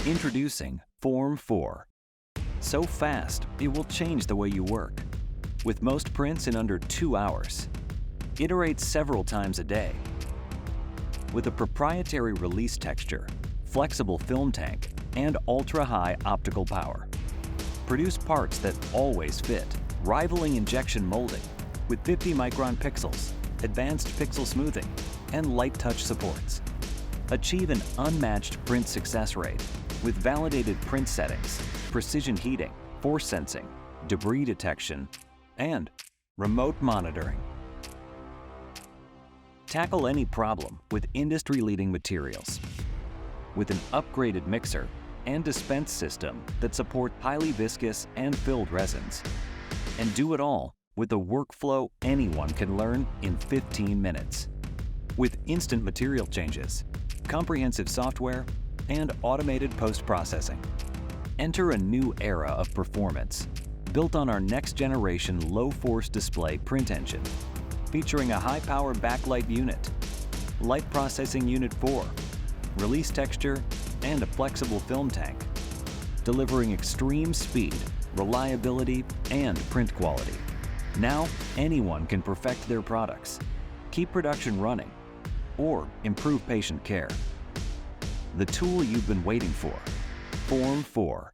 Introducing Form 4. So fast, it will change the way you work. With most prints in under 2 hours. Iterate several times a day. With a proprietary release texture, flexible film tank, and ultra-high optical power. Produce parts that always fit, rivaling injection molding with 50-micron pixels, advanced pixel smoothing, and light touch supports. Achieve an unmatched print success rate with validated print settings, precision heating, force sensing, debris detection, and remote monitoring. Tackle any problem with industry-leading materials. With an upgraded mixer and dispense system that support highly viscous and filled resins. And do it all with a workflow anyone can learn in 15 minutes. With instant material changes, comprehensive software, and automated post-processing. Enter a new era of performance, built on our next-generation low-force display print engine, featuring a high-power backlight unit, light processing unit 4, release texture, and a flexible film tank, delivering extreme speed, reliability, and print quality. Now, anyone can perfect their products, keep production running, or improve patient care. The tool you've been waiting for, Form 4.